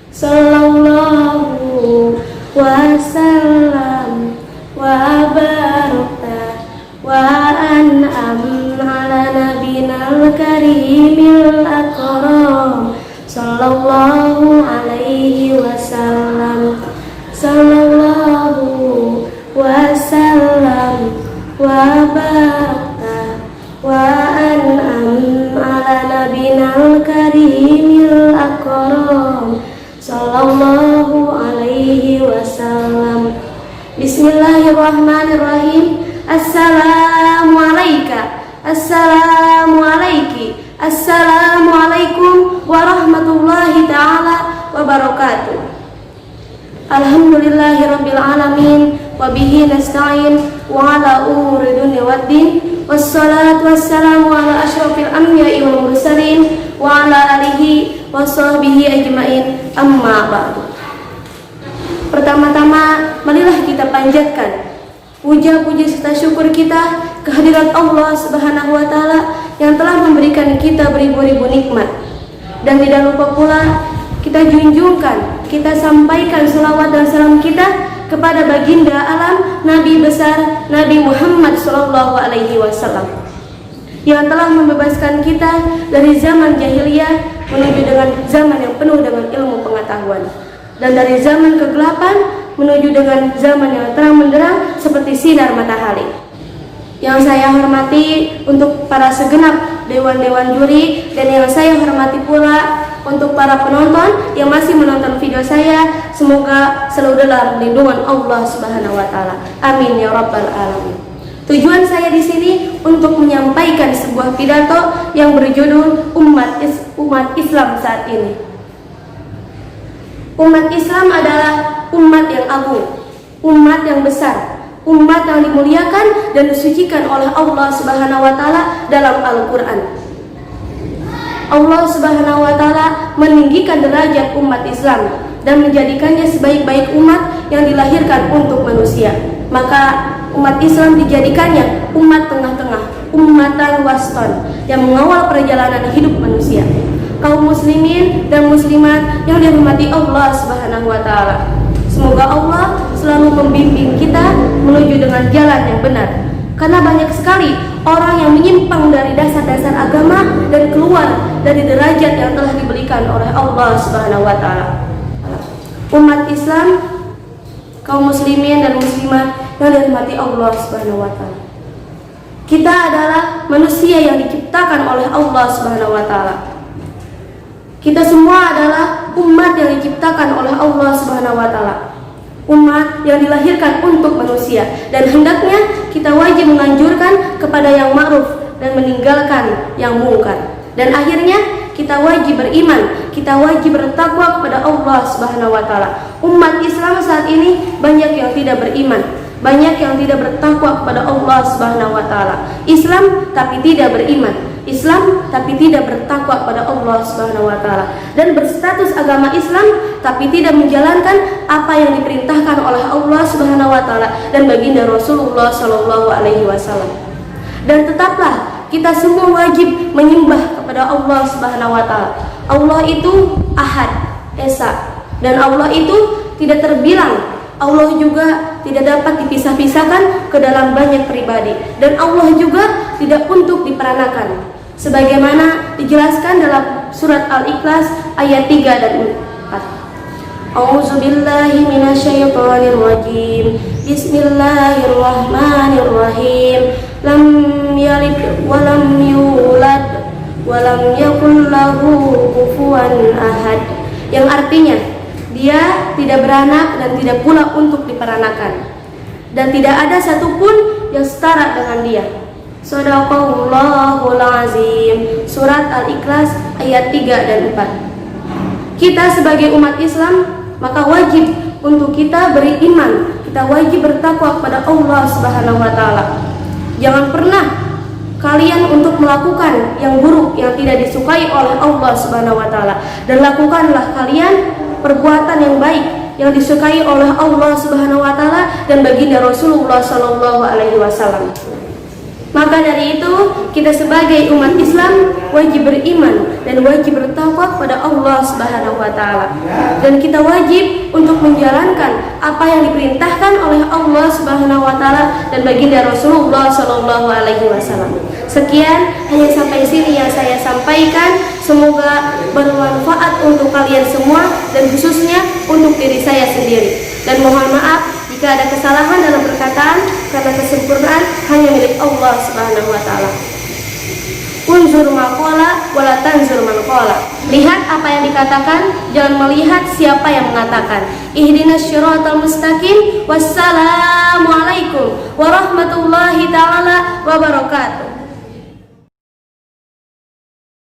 sallallahu wasallam wa baraka wa an'am ala nabiyil karimil akram sallallahu alaihi wasallam sallallahu wasallam wa baraka wa an'am ala nabiyil karimil akram sallallahu alaihi wasallam. Bismillahirrahmanirrahim. Assalamu alayka, assalamu alayki, assalamu alaikum warahmatullahi ta'ala wabarakatuh. Alhamdulillahi rabbil alamin, wabihi nasta'in wa ala umuri dunya waddin, wassalatu wassalamu ala asyrafil anbiya'i wal mursalin wa ala alihi wa sahbihi ajma'in, amma ba'du. Pertama-tama, marilah kita panjatkan puja-puji serta syukur kita kehadirat Allah Subhanahu wa taala yang telah memberikan kita beribu-ribu nikmat. Dan tidak lupa pula kita junjungkan, kita sampaikan selawat dan salam kita kepada baginda alam Nabi besar Nabi Muhammad sallallahu alaihi wasallam yang telah membebaskan kita dari zaman jahiliyah menuju dengan zaman yang penuh dengan ilmu pengetahuan, dan dari zaman kegelapan menuju dengan zaman yang terang benderang seperti sinar matahari. Yang saya hormati untuk para segenap dewan-dewan juri, dan yang saya hormati pula untuk para penonton yang masih menonton video saya, semoga selalu dalam lindungan Allah Subhanahu wa taala. Amin ya rabbal alamin. Tujuan saya di sini untuk menyampaikan sebuah pidato yang berjudul umat Islam saat ini. Umat Islam adalah umat yang agung, umat yang besar, umat yang dimuliakan dan disucikan oleh Allah Subhanahu wa taala dalam Al-Qur'an. Allah Subhanahu wa taala meninggikan derajat umat Islam dan menjadikannya sebaik-baik umat yang dilahirkan untuk manusia. Maka umat Islam dijadikannya umat tengah-tengah, umatan waston yang mengawal perjalanan hidup manusia. Kaum muslimin dan muslimat yang dirahmati Allah Subhanahu wa taala, semoga Allah selalu membimbing kita menuju dengan jalan yang benar. Karena banyak sekali orang yang menyimpang dari dasar-dasar agama dan keluar dari derajat yang telah diberikan oleh Allah Subhanahu wa taala. Umat Islam, kaum muslimin dan muslimat yang dirahmati Allah Subhanahu wa taala, kita adalah manusia yang diciptakan oleh Allah Subhanahu wa taala. Kita semua adalah umat yang diciptakan oleh Allah Subhanahu wa taala, umat yang dilahirkan untuk manusia, dan hendaknya kita wajib menganjurkan kepada yang ma'ruf dan meninggalkan yang mungkar. Dan akhirnya kita wajib beriman, kita wajib bertakwa kepada Allah Subhanahu wa taala. Umat Islam saat ini banyak yang tidak beriman, banyak yang tidak bertakwa kepada Allah Subhanahu wa taala. Islam tapi tidak beriman, Islam tapi tidak bertakwa kepada Allah Subhanahu wa taala, dan berstatus agama Islam tapi tidak menjalankan apa yang diperintahkan oleh Allah Subhanahu wa taala dan baginda Rasulullah sallallahu alaihi wasallam. Dan tetaplah kita semua wajib menyembah kepada Allah Subhanahu wa taala. Allah itu Ahad, Esa, dan Allah itu tidak terbilang. Allah juga tidak dapat dipisah-pisahkan ke dalam banyak pribadi, dan Allah juga tidak untuk diperanakan, sebagaimana dijelaskan dalam surat Al-Ikhlas ayat 3 dan 4. A'udzubillahi minasyaitonirrajim. Bismillahirrahmanirrahim. Lam yalid wa lam yulad wa lam yakul lahu kufuwan ahad. Yang artinya, dia tidak beranak dan tidak pula untuk diperanakan, dan tidak ada satupun yang setara dengan dia. Shadaqallahul azim. Surat Al-Ikhlas ayat 3 dan 4. Kita sebagai umat Islam maka wajib untuk kita beriman, kita wajib bertakwa kepada Allah Subhanahu wa taala. Jangan pernah kalian untuk melakukan yang buruk yang tidak disukai oleh Allah Subhanahu wa taala, dan lakukanlah kalian perbuatan yang baik yang disukai oleh Allah Subhanahu wa taala dan baginda Rasulullah sallallahu alaihi wasallam. Maka dari itu kita sebagai umat Islam wajib beriman dan wajib bertakwa kepada Allah Subhanahu wa taala. Dan kita wajib untuk menjalankan apa yang diperintahkan oleh Allah Subhanahu wa taala dan baginda Rasulullah sallallahu alaihi wasallam. Sekian hanya sampai sini yang saya sampaikan. Semoga bermanfaat untuk kalian semua dan khususnya untuk diri saya sendiri. Dan mohon maaf jika ada kesalahan dalam perkataan, karena kesempurnaan hanya milik Allah Subhanahu wa taala. Unzur maqala wala tanzur man qala. Lihat apa yang dikatakan, jangan melihat siapa yang mengatakan. Ihdinas syiratal mustaqim. Wassalamualaikum warahmatullahi taala wabarakatuh.